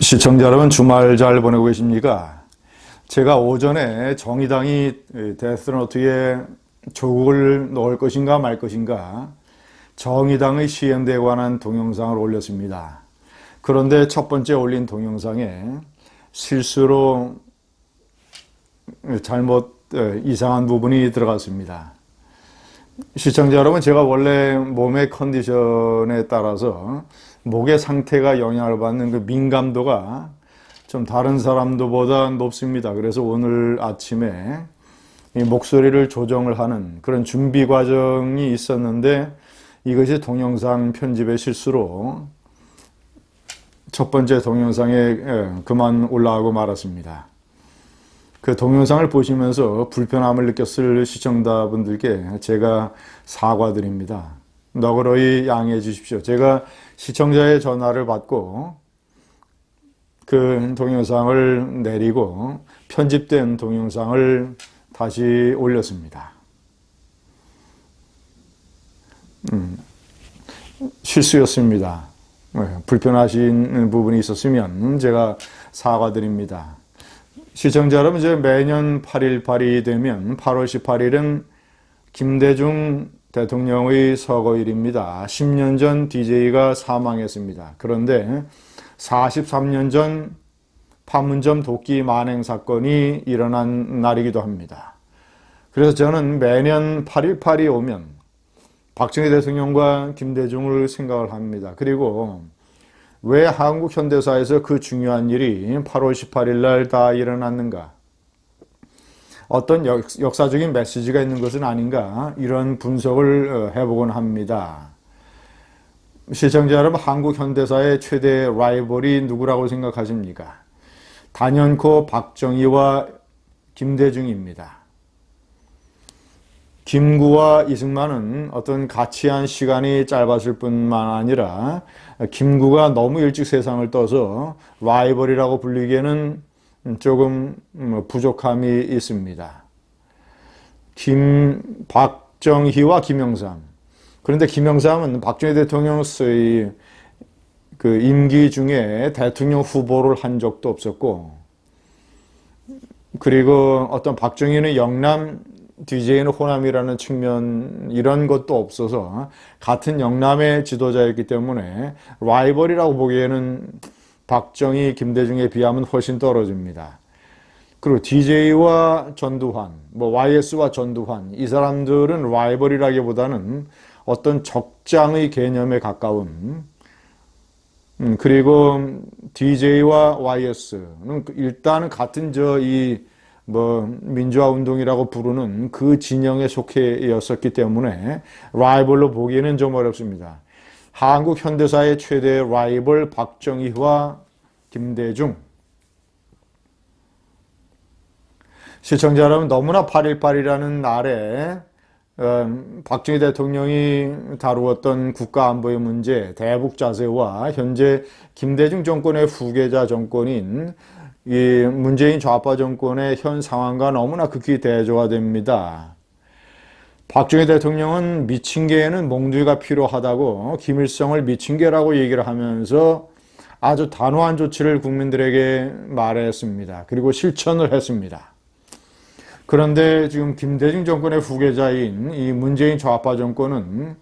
시청자 여러분, 주말 잘 보내고 계십니까? 제가 오전에 정의당이 데스노트에 조국을 넣을 것인가 말 것인가 정의당의 시행대에 관한 동영상을 올렸습니다. 그런데 첫 번째 올린 동영상에 실수로 이상한 부분이 들어갔습니다. 시청자 여러분, 제가 원래 몸의 컨디션에 따라서 목의 상태가 영향을 받는 그 민감도가 좀 다른 사람들보다 높습니다. 그래서 오늘 아침에 이 목소리를 조정을 하는 그런 준비 과정이 있었는데 이것이 동영상 편집의 실수로 첫 번째 동영상에 그만 올라가고 말았습니다. 그 동영상을 보시면서 불편함을 느꼈을 시청자분들께 제가 사과드립니다. 너그러이 양해해 주십시오. 제가 시청자의 전화를 받고 그 동영상을 내리고 편집된 동영상을 다시 올렸습니다. 실수였습니다. 불편하신 부분이 있었으면 제가 사과드립니다. 시청자 여러분, 이제 매년 8.18이 되면 8월 18일은 김대중 대통령의 서거일입니다. 10년 전 DJ가 사망했습니다. 그런데 43년 전 판문점 도끼 만행 사건이 일어난 날이기도 합니다. 그래서 저는 매년 8.18이 오면 박정희 대통령과 김대중을 생각을 합니다. 그리고 왜 한국 현대사에서 그 중요한 일이 8월 18일 날 다 일어났는가? 어떤 역사적인 메시지가 있는 것은 아닌가? 이런 분석을 해보곤 합니다. 시청자 여러분, 한국 현대사의 최대 라이벌이 누구라고 생각하십니까? 단연코 박정희와 김대중입니다. 김구와 이승만은 어떤 가치한 시간이 짧았을 뿐만 아니라 김구가 너무 일찍 세상을 떠서 라이벌이라고 불리기에는 조금 부족함이 있습니다. 박정희와 김영삼. 그런데 김영삼은 박정희 대통령의 그 임기 중에 대통령 후보를 한 적도 없었고, 그리고 어떤 박정희는 영남, DJ는 호남이라는 측면 이런 것도 없어서 같은 영남의 지도자였기 때문에 라이벌이라고 보기에는 박정희, 김대중에 비하면 훨씬 떨어집니다. 그리고 DJ와 전두환, YS와 전두환, 이 사람들은 라이벌이라기보다는 어떤 적장의 개념에 가까운, 그리고 DJ와 YS는 일단은 같은 민주화 운동이라고 부르는 그 진영에 속해였었기 때문에 라이벌로 보기에는 좀 어렵습니다. 한국 현대사의 최대 라이벌 박정희와 김대중. 시청자 여러분, 너무나 8.18이라는 날에 박정희 대통령이 다루었던 국가안보의 문제, 대북 자세와 현재 김대중 정권의 후계자 정권인 이 문재인 좌파 정권의 현 상황과 너무나 극히 대조가 됩니다. 박정희 대통령은 미친 개에는 몽둥이가 필요하다고 김일성을 미친 개라고 얘기를 하면서 아주 단호한 조치를 국민들에게 말했습니다. 그리고 실천을 했습니다. 그런데 지금 김대중 정권의 후계자인 이 문재인 좌파 정권은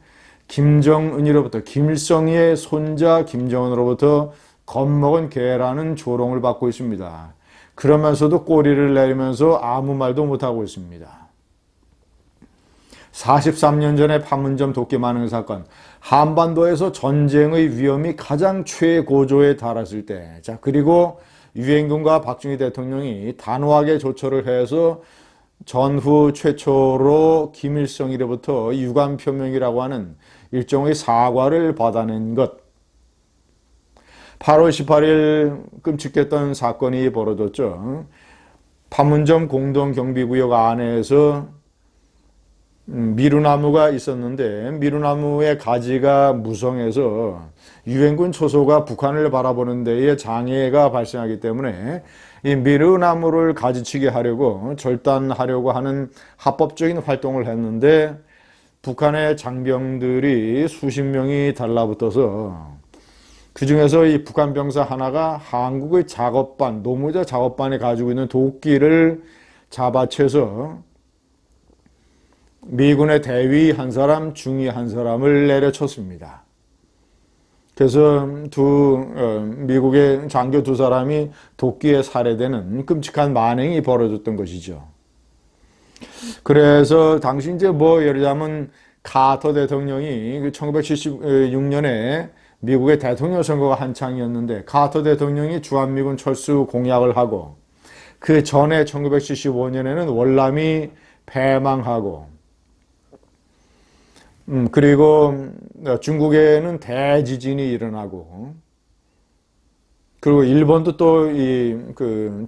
김정은이로부터, 김일성의 손자 김정은으로부터 겁먹은 개라는 조롱을 받고 있습니다. 그러면서도 꼬리를 내리면서 아무 말도 못하고 있습니다. 43년 전에 판문점 도끼 만행 사건, 한반도에서 전쟁의 위험이 가장 최고조에 달했을 때, 그리고 유엔군과 박정희 대통령이 단호하게 조처를 해서 전후 최초로 김일성이로부터 유감 표명이라고 하는 일종의 사과를 받아낸 것. 8월 18일 끔찍했던 사건이 벌어졌죠. 판문점 공동경비구역 안에서 미루나무가 있었는데 미루나무의 가지가 무성해서 유엔군 초소가 북한을 바라보는 데에 장애가 발생하기 때문에 이 미루나무를 가지치게 하려고 절단하려고 하는 합법적인 활동을 했는데 북한의 장병들이 수십 명이 달라붙어서 그 중에서 이 북한 병사 하나가 한국의 작업반, 노무자 작업반에 가지고 있는 도끼를 잡아채서 미군의 대위 한 사람, 중위 한 사람을 내려쳤습니다. 그래서 미국의 장교 두 사람이 도끼에 살해되는 끔찍한 만행이 벌어졌던 것이죠. 그래서 당시 이제 예를 들자면 카터 대통령이 1976년에 미국의 대통령 선거가 한창이었는데 카터 대통령이 주한미군 철수 공약을 하고 그 전에 1975년에는 월남이 패망하고 그리고 중국에는 대지진이 일어나고 그리고 일본도 또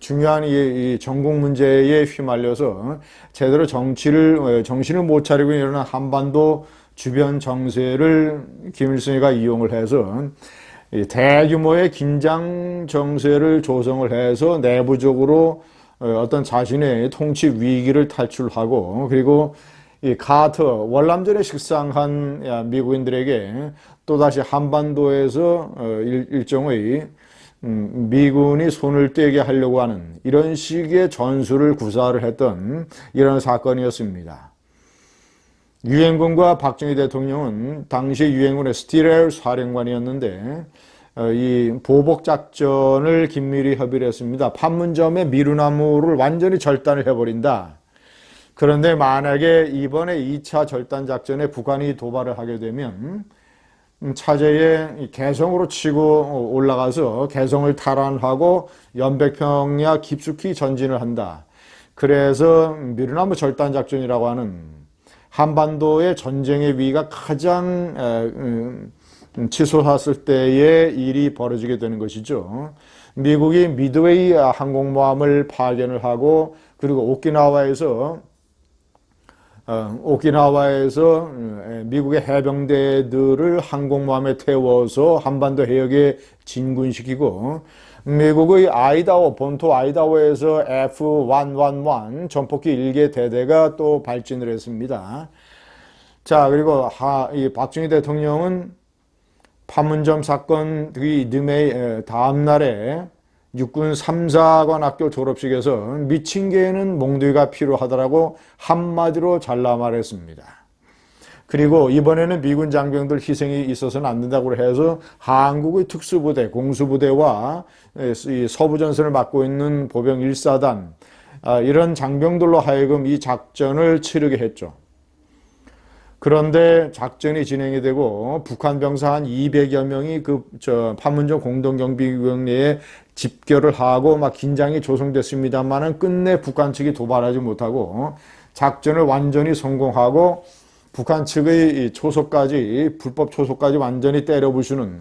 중요한 이 전국 문제에 휘말려서 제대로 정신을 못 차리고 일어난 한반도 주변 정세를 김일성이가 이용을 해서 대규모의 긴장 정세를 조성을 해서 내부적으로 어떤 자신의 통치 위기를 탈출하고 그리고 이 카터 월남전에 식상한 미국인들에게 또다시 한반도에서 일종의 미군이 손을 떼게 하려고 하는 이런 식의 전술을 구사를 했던 이런 사건이었습니다. 유엔군과 박정희 대통령은 당시 유엔군의 스티렐 사령관이었는데 이 보복작전을 긴밀히 협의를 했습니다. 판문점의 미루나무를 완전히 절단을 해버린다. 그런데 만약에 이번에 2차 절단 작전에 북한이 도발을 하게 되면 차제에 개성으로 치고 올라가서 개성을 탈환하고 연백평야 깊숙이 전진을 한다. 그래서 미루나무 절단 작전이라고 하는 한반도의 전쟁의 위기가 가장 치솟았을 때의 일이 벌어지게 되는 것이죠. 미국이 미드웨이 항공모함을 파견을 하고 그리고 오키나와에서 미국의 해병대들을 항공모함에 태워서 한반도 해역에 진군시키고 미국의 본토 아이다호에서 F-111 전폭기 1개 대대가 또 발진을 했습니다. 자, 그리고 이 박정희 대통령은 판문점 사건 이듬해 다음 날에 육군 3사관 학교 졸업식에서 미친 개는 몽둥이가 필요하다라고 한마디로 잘라 말했습니다. 그리고 이번에는 미군 장병들 희생이 있어서는 안 된다고 해서 한국의 특수부대, 공수부대와 이 서부전선을 맡고 있는 보병 1사단 이런 장병들로 하여금 이 작전을 치르게 했죠. 그런데 작전이 진행이 되고 북한 병사 한 200여 명이 판문점 공동경비구역 내에 집결을 하고 막 긴장이 조성됐습니다만은 끝내 북한 측이 도발하지 못하고 작전을 완전히 성공하고 북한 측의 불법 초소까지 완전히 때려부수는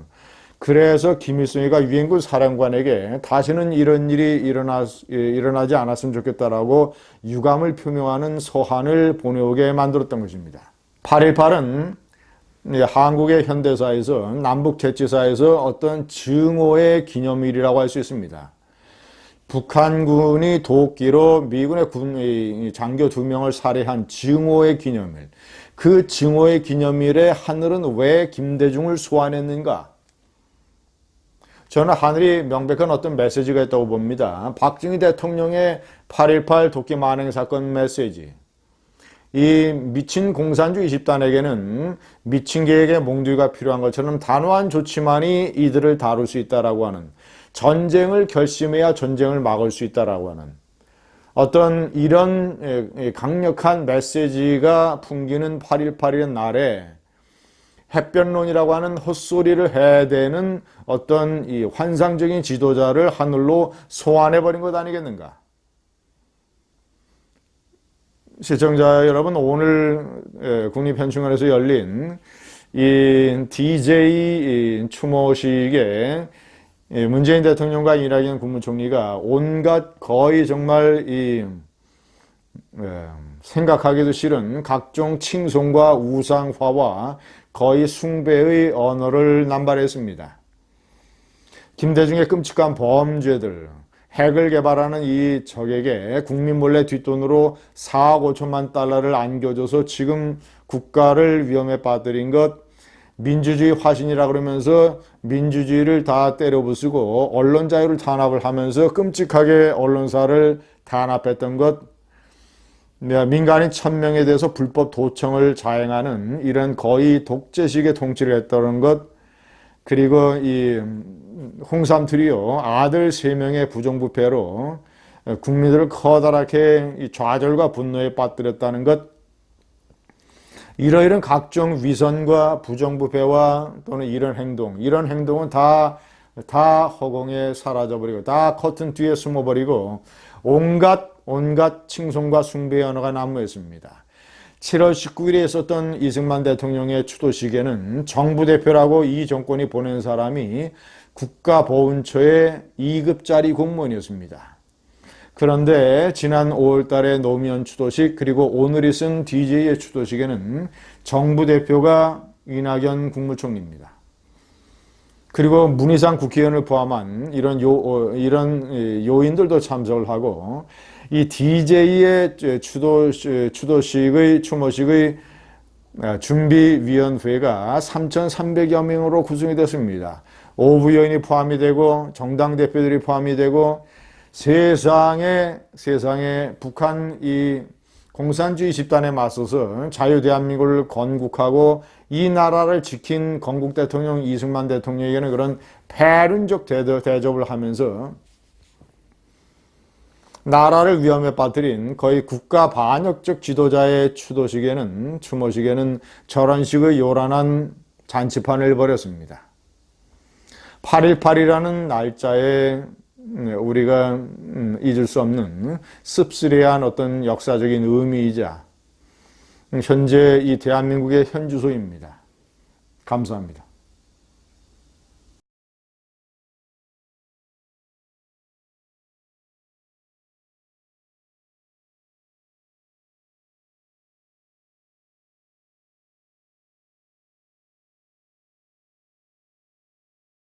그래서 김일성이가 유엔군 사령관에게 다시는 이런 일이 일어나지 않았으면 좋겠다라고 유감을 표명하는 서한을 보내오게 만들었던 것입니다. 8.18은 한국의 현대사에서 남북 대치사에서 어떤 증오의 기념일이라고 할 수 있습니다. 북한군이 도끼로 미군의 장교 2명을 살해한 증오의 기념일. 그 증오의 기념일에 하늘은 왜 김대중을 소환했는가? 저는 하늘이 명백한 어떤 메시지가 있다고 봅니다. 박정희 대통령의 8.18 도끼 만행 사건 메시지. 이 미친 공산주의 집단에게는 미친 개에게 몽둥이가 필요한 것처럼 단호한 조치만이 이들을 다룰 수 있다라고 하는 전쟁을 결심해야 전쟁을 막을 수 있다라고 하는 어떤 이런 강력한 메시지가 풍기는 8.18이라는 날에 햇볕론이라고 하는 헛소리를 해대는 어떤 이 환상적인 지도자를 하늘로 소환해버린 것 아니겠는가? 시청자 여러분, 오늘 국립현충원에서 열린 이 DJ 추모식에 문재인 대통령과 이낙연 국무총리가 온갖 거의 정말 생각하기도 싫은 각종 칭송과 우상화와 거의 숭배의 언어를 남발했습니다. 김대중의 끔찍한 범죄들, 핵을 개발하는 이 적에게 국민 몰래 뒷돈으로 4억 5천만 달러를 안겨줘서 지금 국가를 위험에 빠뜨린 것, 민주주의 화신이라 그러면서 민주주의를 다 때려부수고 언론 자유를 탄압을 하면서 끔찍하게 언론사를 탄압했던 것, 민간인 1000명에 대해서 불법 도청을 자행하는 이런 거의 독재식의 통치를 했다는 것, 그리고 이 홍삼 트리오 아들 3명의 부정부패로 국민들을 커다랗게 좌절과 분노에 빠뜨렸다는 것, 이러이런 각종 위선과 부정부패와 또는 이런 행동은 다 허공에 사라져버리고 다 커튼 뒤에 숨어버리고 온갖 칭송과 숭배의 언어가 난무했습니다. 7월 19일에 있었던 이승만 대통령의 추도식에는 정부 대표라고 이 정권이 보낸 사람이 국가보훈처의 2급짜리 공무원이었습니다. 그런데 지난 5월 달에 노무현 추도식 그리고 오늘 있은 DJ의 추도식에는 정부 대표가 이낙연 국무총리입니다. 그리고 문희상 국회의원을 포함한 이런 요인들도 참석을 하고 이 DJ의 추모식의 준비위원회가 3,300여 명으로 구성이 됐습니다. 오부위원이 포함이 되고 정당 대표들이 포함이 되고 세상에 북한 이 공산주의 집단에 맞서서 자유대한민국을 건국하고 이 나라를 지킨 건국 대통령 이승만 대통령에게는 그런 패륜적 대접을 하면서 나라를 위험에 빠뜨린 거의 국가 반역적 지도자의 추모식에는 저런 식의 요란한 잔치판을 벌였습니다. 8.18이라는 날짜에 우리가 잊을 수 없는 씁쓸해한 어떤 역사적인 의미이자 현재 이 대한민국의 현주소입니다. 감사합니다.